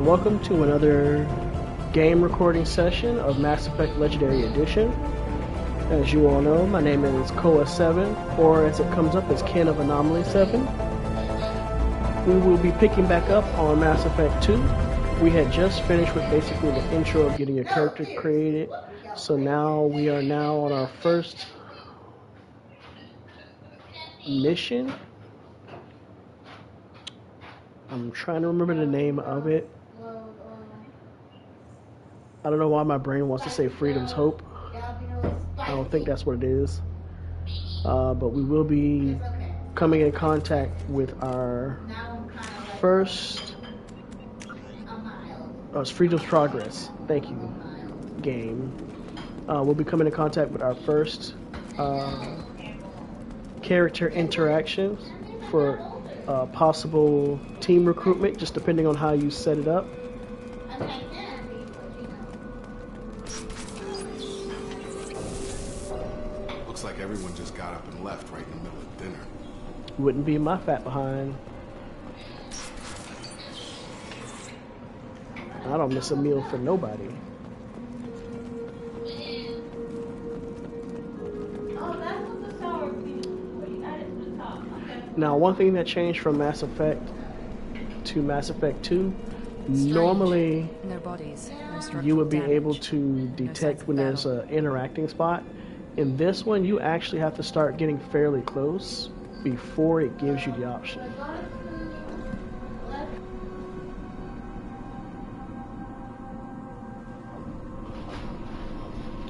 Welcome to another game recording session of Mass Effect Legendary Edition. As you all know, my name is Koa7, or as it comes up as Ken of Anomaly 7. We will be picking back up on Mass Effect 2. We had just finished with basically the intro of getting a character created, so now we are on our first mission. I'm trying to remember the name of it. I don't know why my brain wants to say Freedom's Hope. I don't think that's what it is. But we will be coming in contact with our first Freedom's Progress. Thank you, game. We'll be coming in contact with our first character interactions for possible team recruitment, just depending on how you set it up. Looks like everyone just got up and left right in the middle of dinner. Wouldn't be my fat behind. I don't miss a meal for nobody. Now, one thing that changed from Mass Effect to Mass Effect 2, normally you would be able to detect when there's an interacting spot. In this one, you actually have to start getting fairly close before it gives you the option.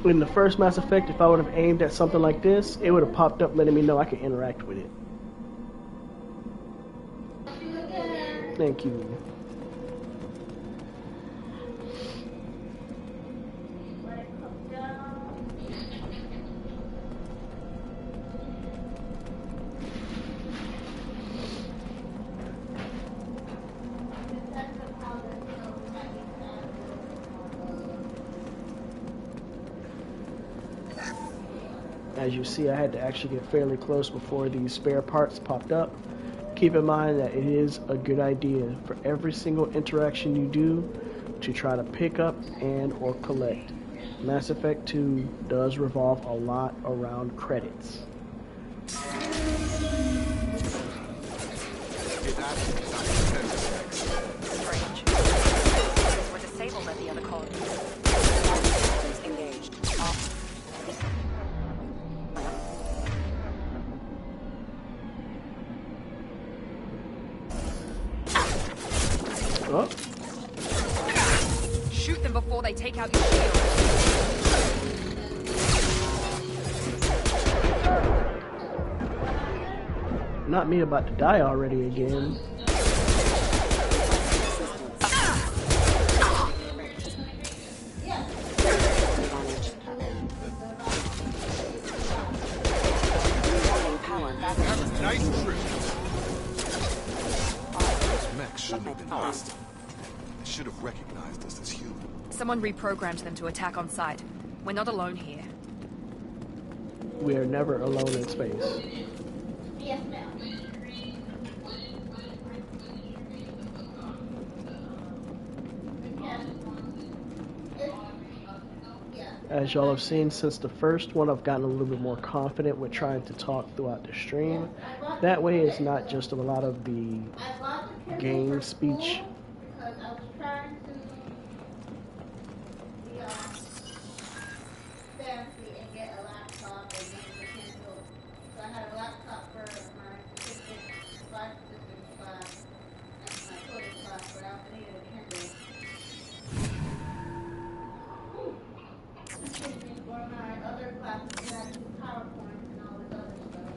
In the first Mass Effect, if I would have aimed at something like this, it would have popped up letting me know I could interact with it. Thank you. As you see, I had to actually get fairly close before these spare parts popped up. Keep in mind that it is a good idea for every single interaction you do to try to pick up and or collect. Mass Effect 2 does revolve a lot around credits. Strange. We're disabled at the other colony. Engaged. Oh. Shoot them before they take out your shield. Not me about to die already again. Nice trip. Those mechs shouldn't have been hostile. They should have recognized us as human. Someone reprogrammed them to attack on sight. We're not alone here. We are never alone in space. Yes, ma'am. As y'all have seen since the first one, I've gotten a little bit more confident with trying to talk throughout the stream. That way it's not just a lot of the game speech. Because I was trying to be fancy and get a laptop and then the Kindle. So I had a laptop for my statistics, life statistics class, and my coding class, but I also needed a Kindle. Excuse me, for my other classes, I do PowerPoint and all this other stuff.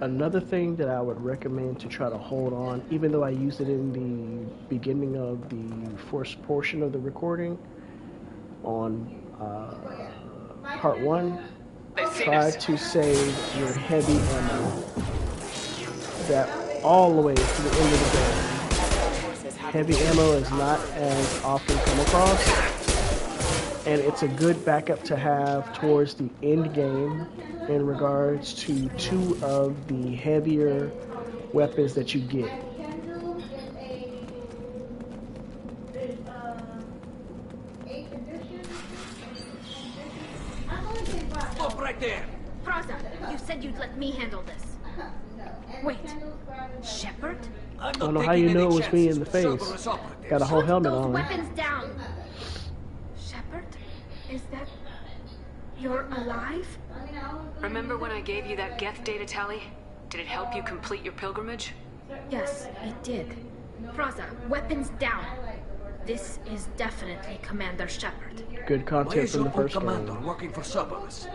Another thing that I would recommend to try to hold on, even though I used it in the beginning of the first portion of the recording on part 1, try to save your heavy ammo. That all the way to the end of the game. Heavy ammo is not as often come across, and it's a good backup to have towards the end game in regards to 2 of the heavier weapons that you get. There's 8th edition. I'm only saying five. Stop right there! Praza, you said you'd let me handle this. No. And Wait. Candle Squad is like- Shepard? I'm I not don't know how taking you know any it was me in chances the with face. Cerberus operatives. Got a whole Put helmet those on. weapons down. Shepard? Is that... You're alive? I mean, I was gonna Remember when I gave you that Geth data tally? Did it help you complete your pilgrimage? Yes, it did. Praza, weapons down. This is definitely Commander Shepard. Good Why content is from your the old first commander game. working for Cerberus?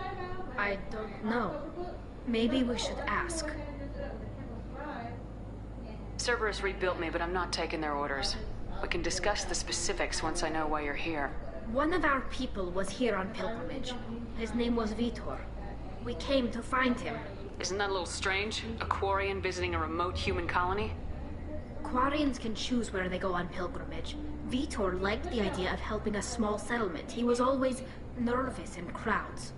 I don't know. Maybe we should ask. Cerberus rebuilt me, but I'm not taking their orders. We can discuss the specifics once I know why you're here. One of our people was here on pilgrimage. His name was Vitor. We came to find him. Isn't that a little strange? A Quarian visiting a remote human colony? Quarians can choose where they go on pilgrimage. Vitor liked the idea of helping a small settlement. He was always nervous in crowds.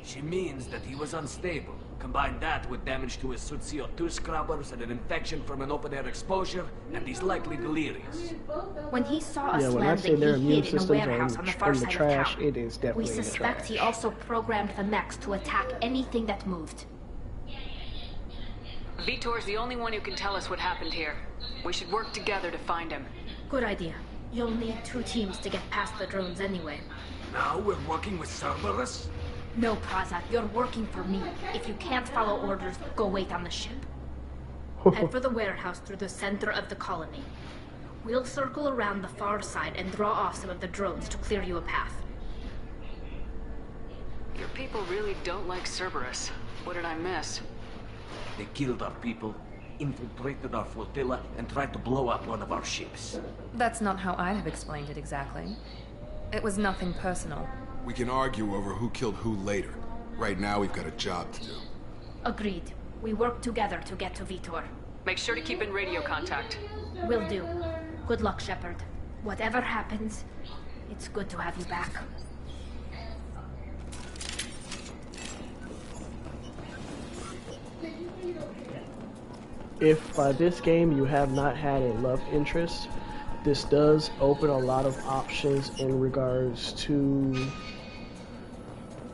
She means that he was unstable. Combine that with damage to his suit CO2 scrubbers and an infection from an open-air exposure, and he's likely delirious. When he saw us Yeah, when I landing, say their he immune hid in a systems warehouse are on the far in the side trash, of town. it is definitely We in the suspect he trash. also programmed the mechs to attack anything that moved. Vitor's the only one who can tell us what happened here. We should work together to find him. Good idea. You'll need 2 teams to get past the drones anyway. Now we're working with Cerberus? No, Praza, you're working for me. If you can't follow orders, go wait on the ship. Head for the warehouse through the center of the colony. We'll circle around the far side and draw off some of the drones to clear you a path. Your people really don't like Cerberus. What did I miss? They killed our people, infiltrated our flotilla, and tried to blow up one of our ships. That's not how I'd have explained it exactly. It was nothing personal. We can argue over who killed who later. Right now, we've got a job to do. Agreed. We work together to get to Vitor. Make sure to keep in radio contact. Will do. Good luck, Shepard. Whatever happens, it's good to have you back. If by this game you have not had a love interest, this does open a lot of options in regards to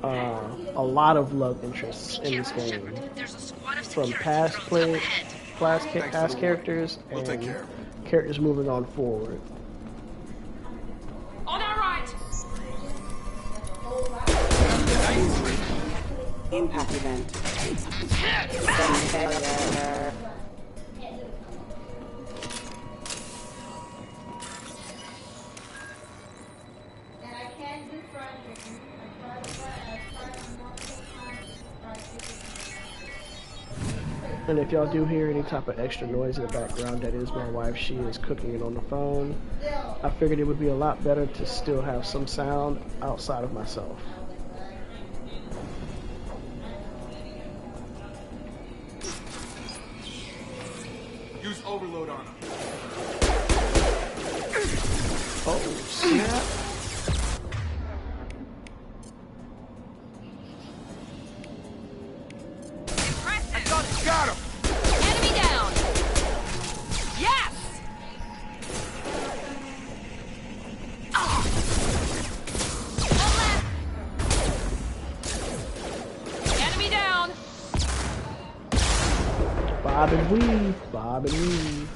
a lot of love interests in this game. There's a squad of From security past drones play, up ahead. past characters, We'll take and care of it. characters moving on forward. On our right! Impact event. And I can do fried chicken. I've tried on multiple times. Fried chicken. And if y'all do hear any type of extra noise in the background, that is my wife. She is cooking it on the phone. I figured it would be a lot better to still have some sound outside of myself. Use overload on him. Oh, snap. Got him! Enemy down! Yes! Enemy down! Bob and weave, bob and weave.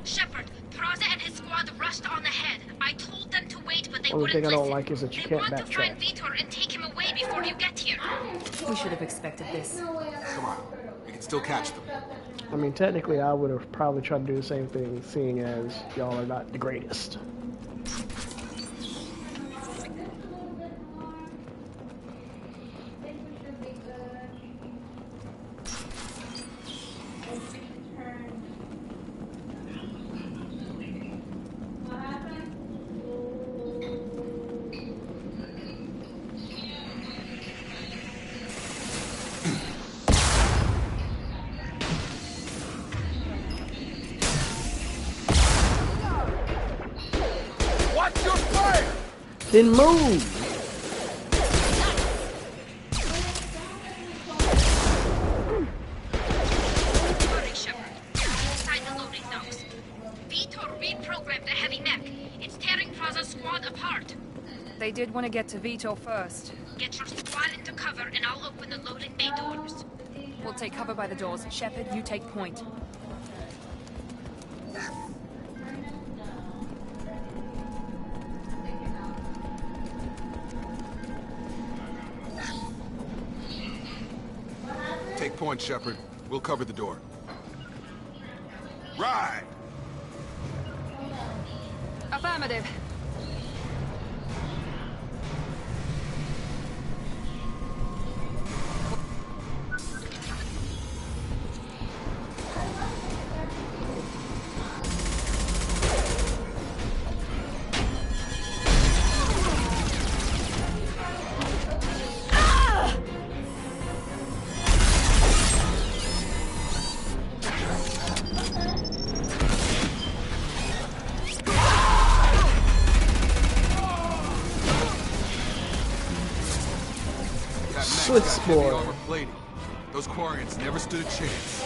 Shepard, Praza and his squad rushed on ahead. I told them to wait, but they Only wouldn't thing I don't listen. like is that you They can't want to find backtrack. Vitor and take him away before you get here. We should have expected this. Come on. We can still catch them. I mean, technically, I would have probably tried to do the same thing, seeing as y'all are not the greatest. Watch your fire! Then move! Hurry, Shepard. Inside the loading docks. Vitor rebuilt programmed a heavy mech. It's tearing Praza's squad apart. They did want to get to Vitor first. Get your squad into cover and I'll open the loading bay doors. We'll take cover by the doors. Shepard, you take point. Take point, Shepard. We'll cover the door. Right! Affirmative. Those Quarians never stood a chance.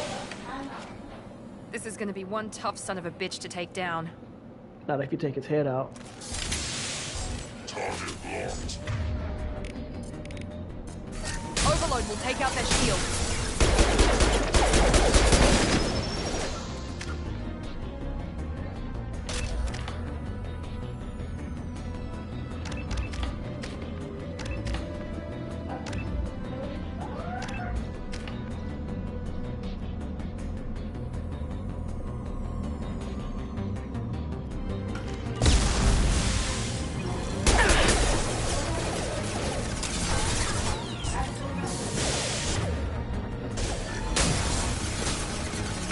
This is gonna be one tough son of a bitch to take down. Not if you take its head out. Target locked. Overload will take out their shield.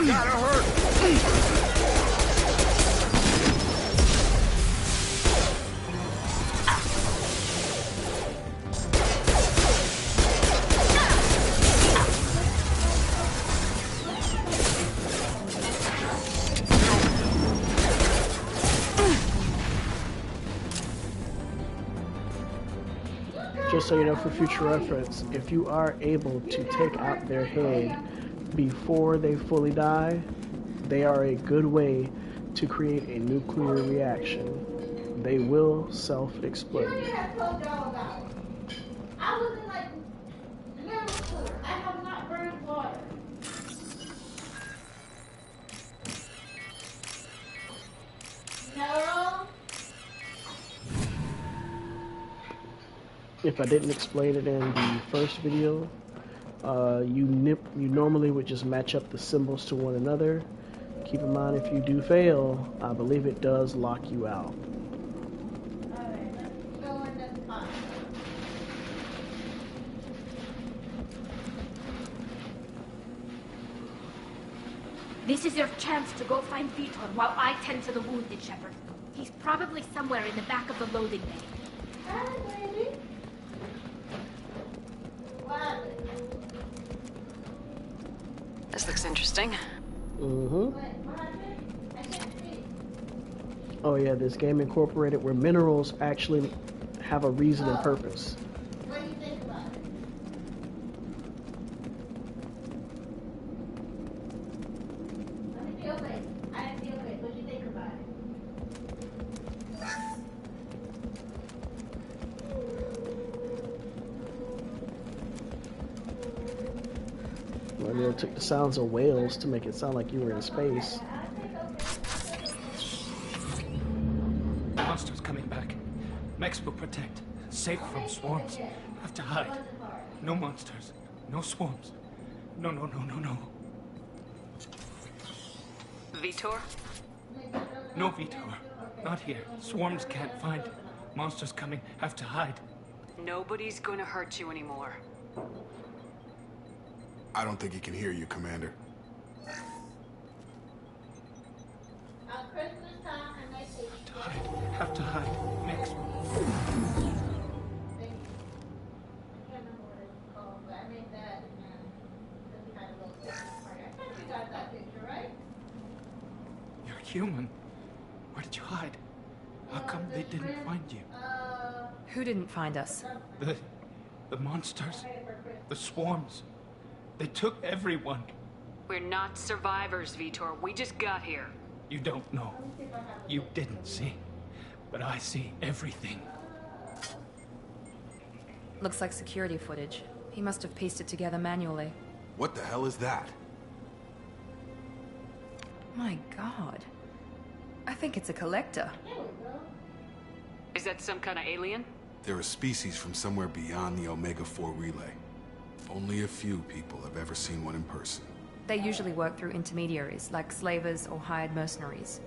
Gotta hurt! Just so you know, for future reference, if you are able to take out their head before they fully die, they are a good way to create a nuclear reaction. They will self-explode. I was in like middle school. I have not burned water. No. If I didn't explain it in the first video, you normally would just match up the symbols to one another. Keep in mind, if you do fail, I believe it does lock you out. Alright, let's go in this pot. This is your chance to go find Vitor while I tend to the wounded, Shepard. He's probably somewhere in the back of the loading bay. Hi, baby. What? This looks interesting. Mm-hmm. What happened? I can't see. Oh yeah, this game incorporated where minerals actually have a reason and purpose. What do you think about it? Let me feel it. I didn't feel it. What do you think about it? Well, they took the sounds of whales to make it sound like you were in space. Monsters coming back. Mechs will protect. Safe from swarms. Have to hide. No monsters. No swarms. No, no, no, no, no. Vitor? No, Vitor. Not here. Swarms can't find. Monsters coming. Have to hide. Nobody's gonna hurt you anymore. I don't think he can hear you, Commander. On Christmas time, I might take To hide. Have to hide. Mechs. I can't remember what it's called, but I made that and we had a little Christmas party. I think you got that picture, right? You're human. Where did you hide? How come they didn't find you? Who didn't find us? The monsters. The swarms. They took everyone. We're not survivors, Vitor. We just got here. You don't know. You didn't see. But I see everything. Looks like security footage. He must have pieced it together manually. What the hell is that? My god. I think it's a collector. Is that some kind of alien? They're a species from somewhere beyond the Omega-4 relay. Only a few people have ever seen one in person. They usually work through intermediaries, like slavers or hired mercenaries.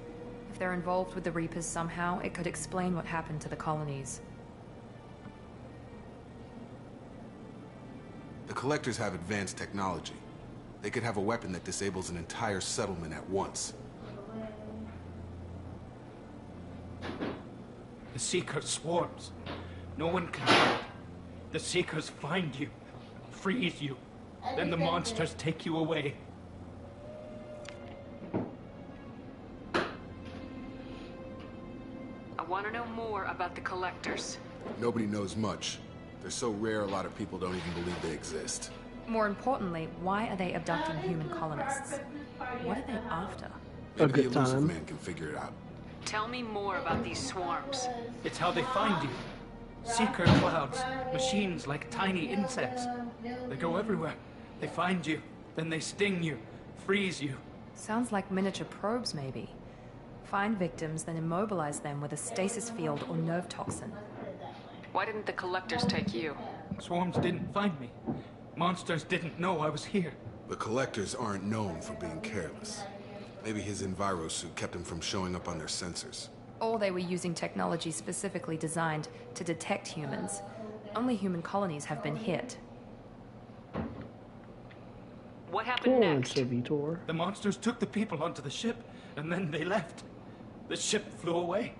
If they're involved with the Reapers somehow, it could explain what happened to the colonies. The Collectors have advanced technology. They could have a weapon that disables an entire settlement at once. The Seeker swarms. No one can hide. The Seekers find you, freeze you. Then the monsters take you away. I want to know more about the Collectors. Nobody knows much. They're so rare, a lot of people don't even believe they exist. More importantly, why are they abducting human colonists? What are they after? Maybe good the Elusive time. Man can figure it out. Tell me more about these swarms. It's how they find you. Seeker clouds, machines like tiny insects. They go everywhere. They find you, then they sting you, freeze you. Sounds like miniature probes, maybe. Find victims, then immobilize them with a stasis field or nerve toxin. Why didn't the Collectors take you? Swarms didn't find me. Monsters didn't know I was here. The Collectors aren't known for being careless. Maybe his enviro suit kept him from showing up on their sensors. Or they were using technology specifically designed to detect humans. Only human colonies have been hit. What happened next? Vitor. The monsters took the people onto the ship, and then they left. The ship flew away.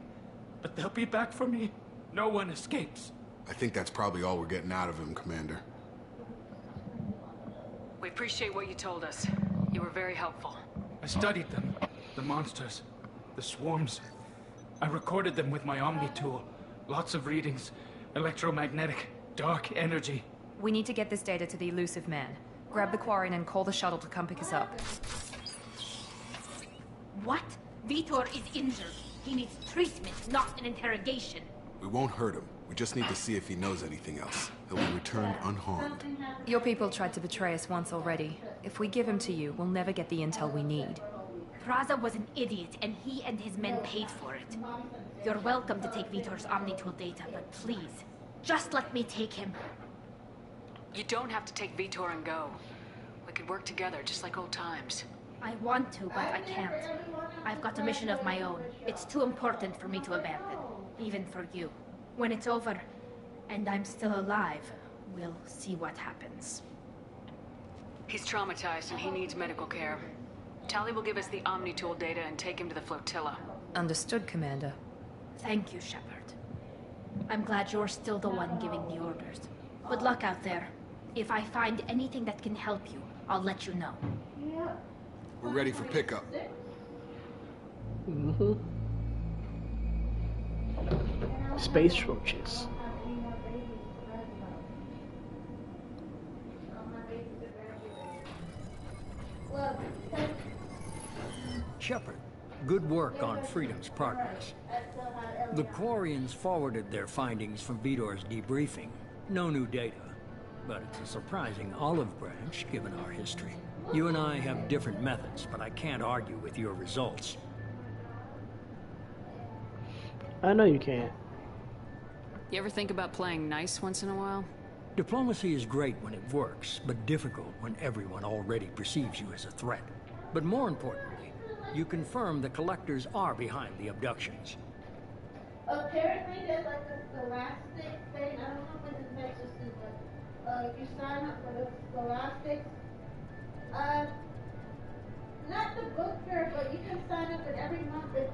But they'll be back for me. No one escapes. I think that's probably all we're getting out of him, Commander. We appreciate what you told us. You were very helpful. I studied them. The monsters. The swarms. I recorded them with my Omni tool. Lots of readings. Electromagnetic. Dark energy. We need to get this data to the Elusive Man. Grab the Quarian and call the shuttle to come pick us up. What? Vitor is injured. He needs treatment, not an interrogation. We won't hurt him. We just need to see if he knows anything else. He'll be returned unharmed. Your people tried to betray us once already. If we give him to you, we'll never get the intel we need. Praza was an idiot, and he and his men paid for it. You're welcome to take Vitor's Omnitool data, but please, just let me take him. You don't have to take Vitor and go. We could work together, just like old times. I want to, but I can't. I've got a mission of my own. It's too important for me to abandon, even for you. When it's over, and I'm still alive, we'll see what happens. He's traumatized and he needs medical care. Tally will give us the Omnitool data and take him to the flotilla. Understood, Commander. Thank you, Shepard. I'm glad you're still the one giving the orders. Good luck out there. If I find anything that can help you, I'll let you know. We're ready for pickup. Space roaches. Shepard, good work on Freedom's progress. The Quarians forwarded their findings from Vitor's debriefing. No new data, but it's a surprising olive branch given our history. You and I have different methods, but I can't argue with your results. I know you can't. You ever think about playing nice once in a while? Diplomacy is great when it works, but difficult when everyone already perceives you as a threat. But more importantly, you confirm the Collectors are behind the abductions. Apparently there's like a scholastic thing, I don't know if it's Texas too, but if you sign up for the scholastics, not the book fair, but you can sign up and every month they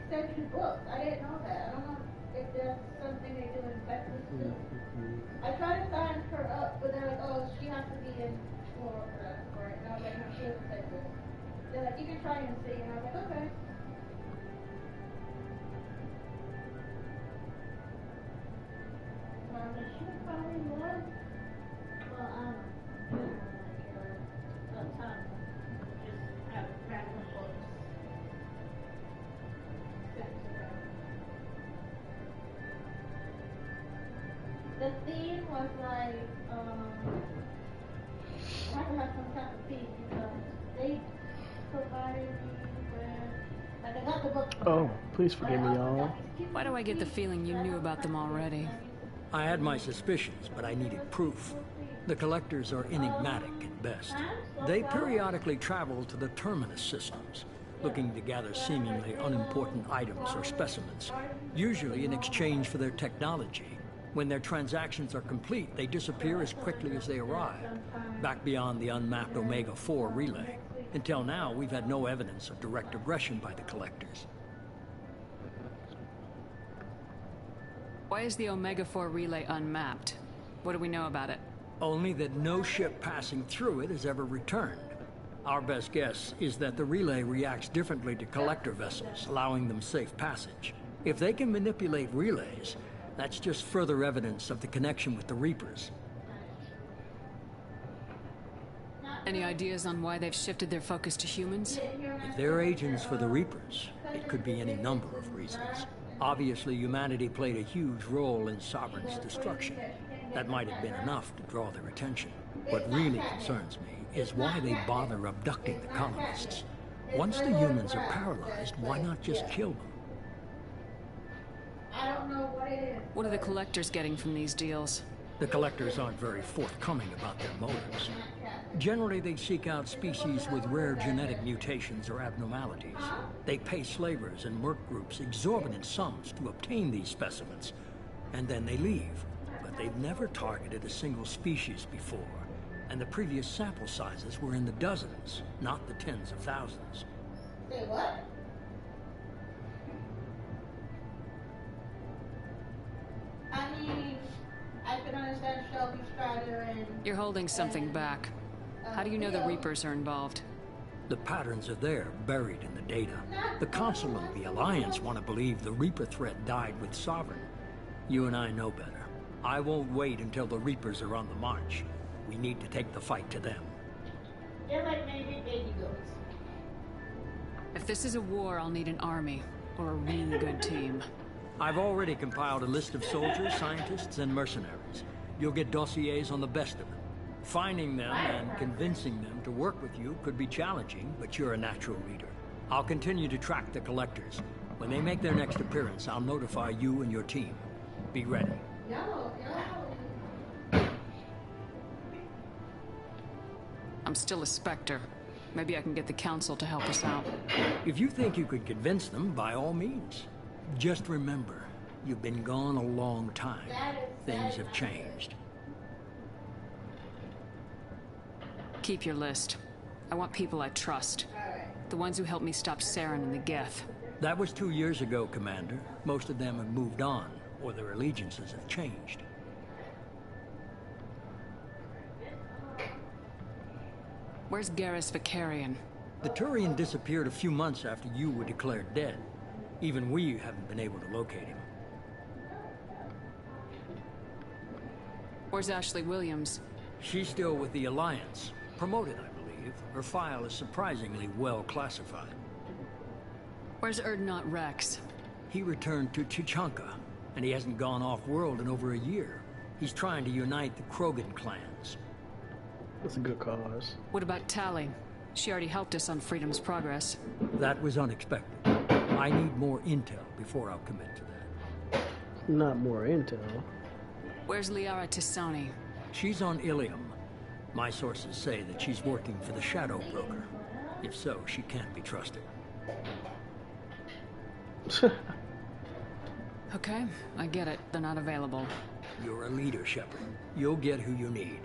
send you books. I didn't know that. I don't know if that's something they do in Texas too. I tried to sign her up, but they're like, oh, she has to be in Florida for it. And I was like, no, she is in Texas. They're like, you can try and see. And I was like, okay. She probably was. Well, I don't know. Like, a ton. Just have random books. The theme was like, I had to have some type of theme because they provided me with, like I got the book. Oh, please forgive me, y'all. Why do I get the feeling you knew about them already? I had my suspicions, but I needed proof. The collectors are enigmatic at best. They periodically travel to the terminus systems, looking to gather seemingly unimportant items or specimens, usually in exchange for their technology. When their transactions are complete, they disappear as quickly as they arrived, back beyond the unmapped Omega-4 relay. Until now, we've had no evidence of direct aggression by the collectors. Why is the Omega-4 relay unmapped? What do we know about it? Only that no ship passing through it has ever returned. Our best guess is that the relay reacts differently to collector vessels, allowing them safe passage. If they can manipulate relays, that's just further evidence of the connection with the Reapers. Any ideas on why they've shifted their focus to humans? If they're agents for the Reapers, it could be any number of reasons. Obviously, humanity played a huge role in Sovereign's destruction. That might have been enough to draw their attention. What really concerns me is why they bother abducting the colonists. Once the humans are paralyzed, why not just kill them? I don't know what it is. What are the collectors getting from these deals? The collectors aren't very forthcoming about their motives. Generally, they seek out species with rare genetic mutations or abnormalities. They pay slavers and work groups exorbitant sums to obtain these specimens, and then they leave. But they've never targeted a single species before, and the previous sample sizes were in the dozens, not the tens of thousands. Say what? I mean, I can understand Shelby Strider and... You're holding something back. How do you know the Reapers are involved? The patterns are there, buried in the data. The Council and the Alliance want to believe the Reaper threat died with Sovereign. You and I know better. I won't wait until the Reapers are on the march. We need to take the fight to them. They're like maybe baby goats. If this is a war, I'll need an army, or a really good team. I've already compiled a list of soldiers, scientists, and mercenaries. You'll get dossiers on the best of them. Finding them and convincing them to work with you could be challenging, but you're a natural leader. I'll continue to track the collectors. When they make their next appearance, I'll notify you and your team. Be ready. I'm still a Spectre. Maybe I can get the Council to help us out. If you think you could convince them, by all means. Just remember, you've been gone a long time. Things have changed. Keep your list. I want people I trust. The ones who helped me stop Saren and the Geth. That was 2 years ago, Commander. Most of them have moved on, or their allegiances have changed. Where's Garrus Vicarian? The Turian disappeared a few months after you were declared dead. Even we haven't been able to locate him. Where's Ashley Williams? She's still with the Alliance. Promoted, I believe. Her file is surprisingly well classified. Where's Erdnot Rex? He returned to Chichanka, and he hasn't gone off-world in over a year. He's trying to unite the Krogan clans. That's a good cause. What about Tali? She already helped us on Freedom's Progress. That was unexpected. I need more intel before I'll commit to that. Not more intel. Where's Liara Tisani? She's on Ilium. My sources say that she's working for the Shadow Broker. If so, she can't be trusted. Okay, I get it. They're not available. You're a leader, Shepard. You'll get who you need.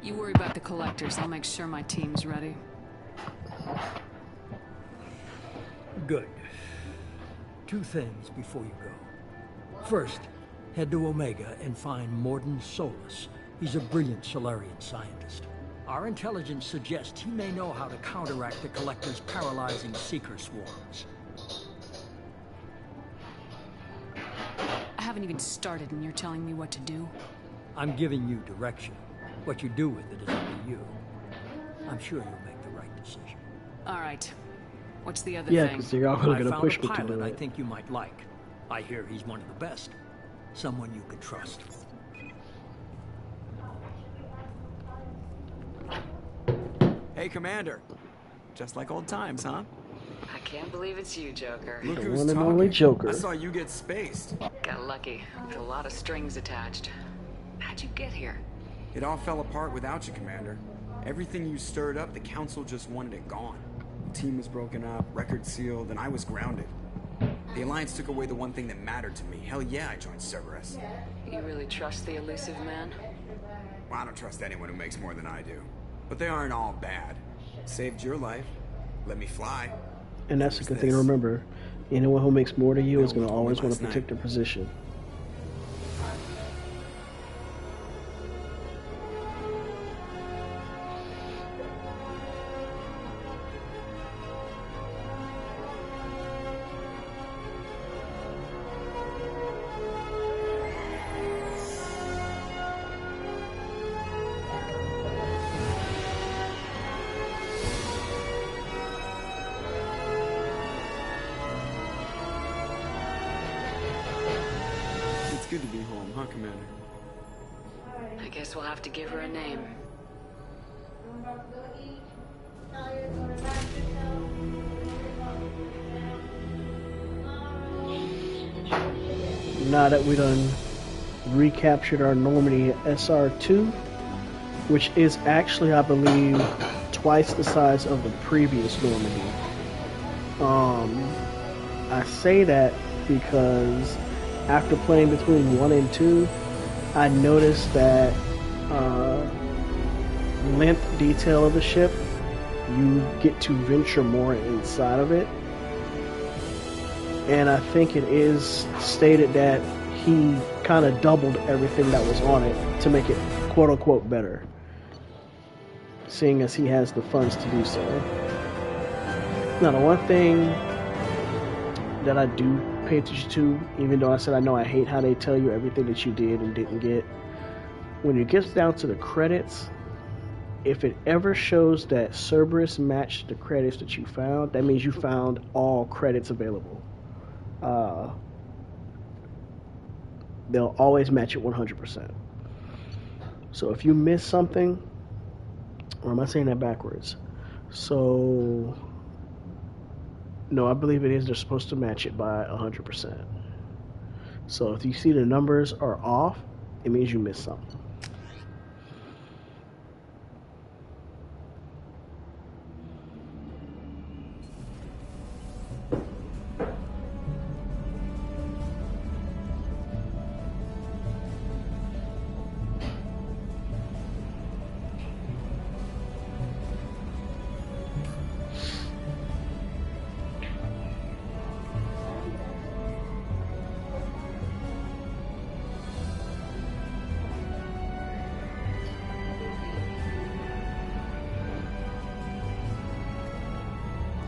You worry about the collectors. I'll make sure my team's ready. Good. 2 things before you go. First, head to Omega and find Mordin Solus. He's a brilliant Solarian scientist. Our intelligence suggests he may know how to counteract the Collector's paralyzing Seeker swarms. I haven't even started and you're telling me what to do? I'm giving you direction. What you do with it is up to you. I'm sure you'll make the right decision. All right. What's the other Yeah, thing? because they're all I going to found push a me to pilot do I it. think you might like. I hear he's one of the best. Someone you can trust. Hey, Commander. Just like old times, huh? I can't believe it's you, Joker. Look The who's one and talking. only Joker. I saw you get spaced. Got lucky. With a lot of strings attached. How'd you get here? It all fell apart without you, Commander. Everything you stirred up, the Council just wanted it gone. The team was broken up, record sealed, and I was grounded. The Alliance took away the one thing that mattered to me. Hell yeah, I joined Cerberus. You really trust the elusive man? Well, I don't trust anyone who makes more than I do. But they aren't all bad. Saved your life. Let me fly. And that's a good thing to remember. Anyone who makes more than you is going to always want to last protect their position. It's good to be home, huh, Commander? I guess we'll have to give her a name. Now that we done recaptured our Normandy SR2, which is actually, I believe, twice the size of the previous Normandy. I say that because after playing between 1 and 2, I noticed that length detail of the ship, you get to venture more inside of it. And I think it is stated that he kind of doubled everything that was on it to make it quote-unquote better, seeing as he has the funds to do so. Now, the one thing that I do pay attention to, even though I said I know I hate how they tell you everything that you did and didn't get, when it gets down to the credits, if it ever shows that Cerberus matched the credits that you found, that means you found all credits available. They'll always match it 100%. So if you miss something, or am I saying that backwards? So, no, I believe it is. They're supposed to match it by 100%. So if you see the numbers are off, it means you missed something.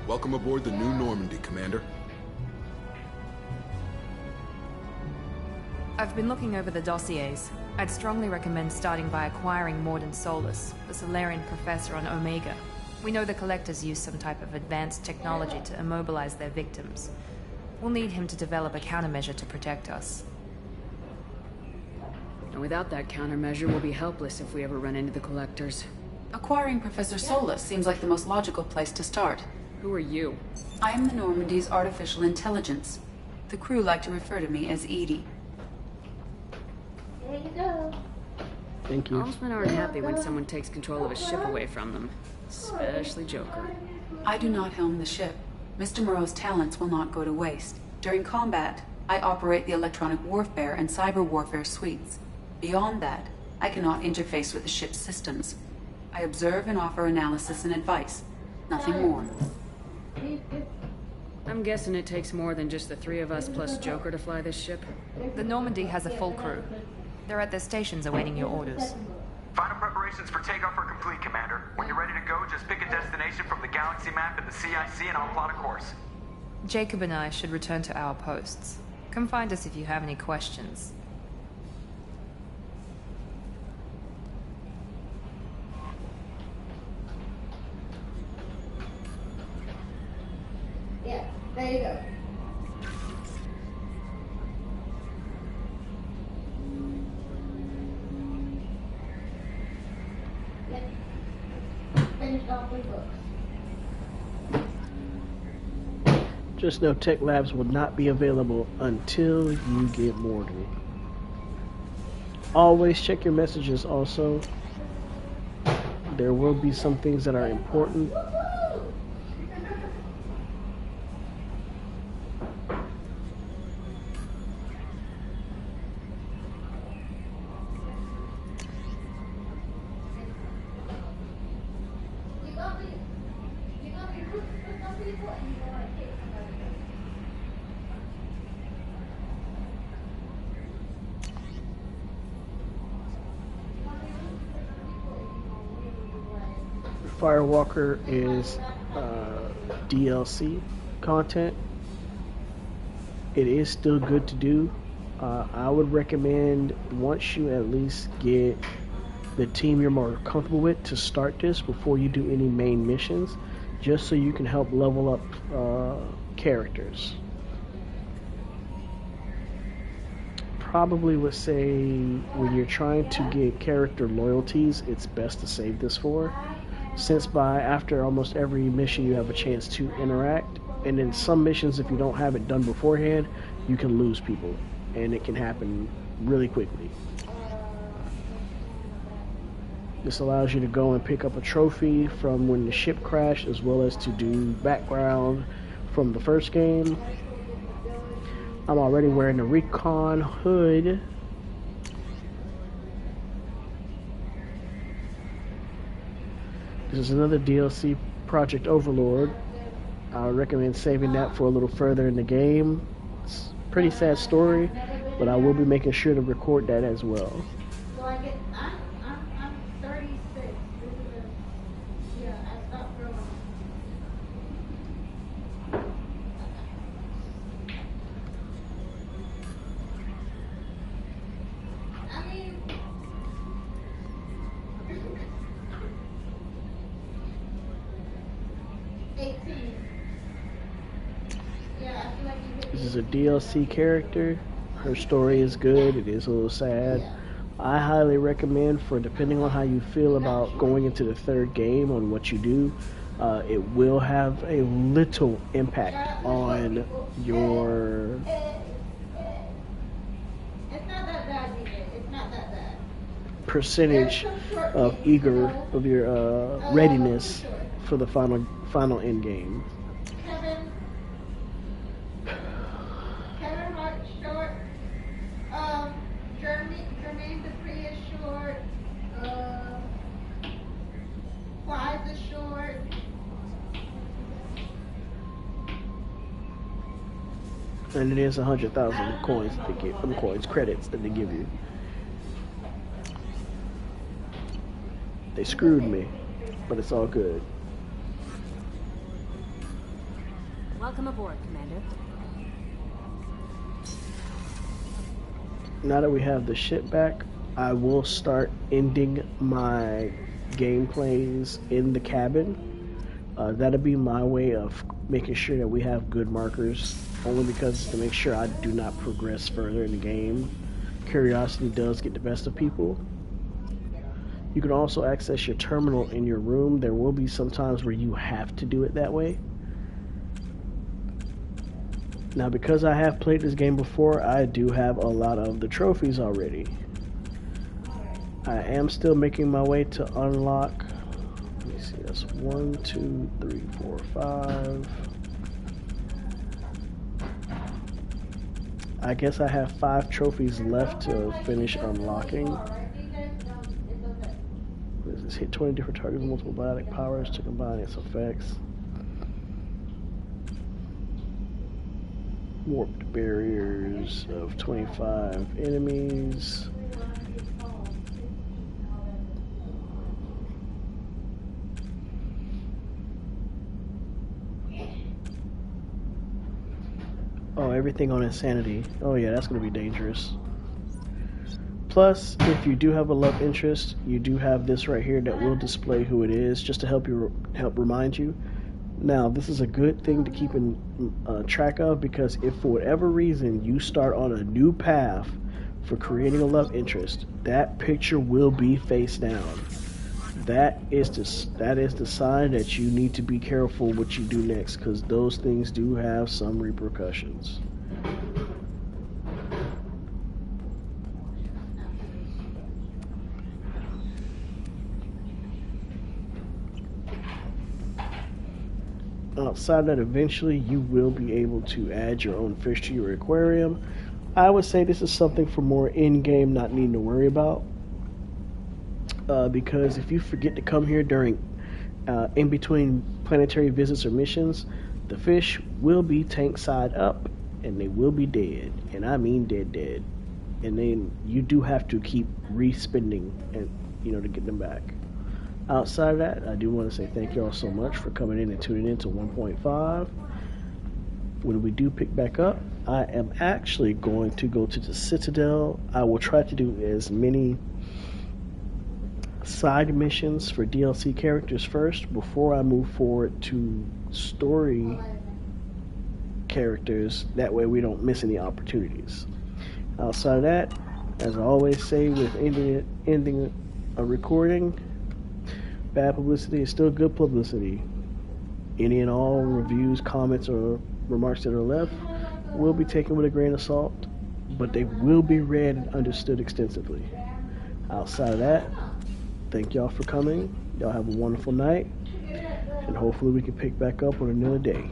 Welcome aboard the new Normandy, Commander. I've been looking over the dossiers. I'd strongly recommend starting by acquiring Morden Solus, the Solarian professor on Omega. We know the Collectors use some type of advanced technology to immobilize their victims. We'll need him to develop a countermeasure to protect us. And without that countermeasure, we'll be helpless if we ever run into the Collectors. Acquiring Professor Solus seems like the most logical place to start. Who are you? I am the Normandy's artificial intelligence. The crew like to refer to me as Edie. There you go. Thank you. Helmsmen aren't happy when someone takes control of a ship away from them. Especially Joker. I do not helm the ship. Mr. Moreau's talents will not go to waste. During combat, I operate the electronic warfare and cyber warfare suites. Beyond that, I cannot interface with the ship's systems. I observe and offer analysis and advice. Nothing more. I'm guessing it takes more than just the three of us plus Joker to fly this ship. The Normandy has a full crew. They're at their stations awaiting your orders. Final preparations for takeoff are complete, Commander. When you're ready to go, just pick a destination from the galaxy map in the CIC and I'll plot a course. Jacob and I should return to our posts. Come find us if you have any questions. There you go. Finished all 3 books. Just know tech labs will not be available until you get Morgan. Always check your messages also. There will be some things that are important. Firewalker is DLC content. It is still good to do. I would recommend once you at least get the team you're more comfortable with to start this before you do any main missions, just so you can help level up characters. Probably would say when you're trying to get character loyalties, it's best to save this for, since after almost every mission you have a chance to interact, and in some missions if you don't have it done beforehand you can lose people, and it can happen really quickly. This allows you to go and pick up a trophy from when the ship crashed, as well as to do background from the first game. I'm already wearing the recon hood. This is another DLC, Project Overlord. I would recommend saving that for a little further in the game. It's a pretty sad story, but I will be making sure to record that as well. So I get, I'm 36. This is I stopped growing. I mean, this is a DLC character. Her story is good. It is a little sad. I highly recommend, for depending on how you feel about going into the third game on what you do, it will have a little impact on your percentage of your readiness for the final end game. Kevin Hart's short. Jermaine Dupri is short. Clive is short. And it is 100,000 coins that they give, credits that they give you. They screwed me, but it's all good. Welcome aboard, Commander. Now that we have the ship back, I will start ending my gameplays in the cabin. That'll be my way of making sure that we have good markers, only because to make sure I do not progress further in the game. Curiosity does get the best of people. You can also access your terminal in your room. There will be some times where you have to do it that way. Now, because I have played this game before, I do have a lot of the trophies already. I am still making my way to unlock. Let me see, that's 1, 2, 3, 4, 5. I guess I have 5 trophies left to finish unlocking. What is this? Hit 20 different targets with multiple biotic powers to combine its effects. Warped barriers of 25 enemies. Oh, everything on insanity. Oh yeah, that's going to be dangerous. Plus, if you do have a love interest, you do have this right here that will display who it is, just to help remind you. Now, this is a good thing to keep in track of, because if for whatever reason you start on a new path for creating a love interest, that picture will be face down. That is the sign that you need to be careful what you do next, because those things do have some repercussions. Outside that, eventually you will be able to add your own fish to your aquarium. I would say this is something for more in-game, not needing to worry about. Because if you forget to come here during in between planetary visits or missions, the fish will be tank side up and they will be dead, and I mean dead. And then you do have to keep re-spending and to get them back. Outside of that, I do want to say thank you all so much for coming in and tuning in to 1.5. When we do pick back up, I am actually going to go to the Citadel. I will try to do as many side missions for DLC characters first before I move forward to story characters. That way we don't miss any opportunities. Outside of that, as I always say with ending a recording, bad publicity is still good publicity. Any and all reviews, comments, or remarks that are left will be taken with a grain of salt, but they will be read and understood extensively. Outside of that, thank y'all for coming. Y'all have a wonderful night, and hopefully we can pick back up on another day.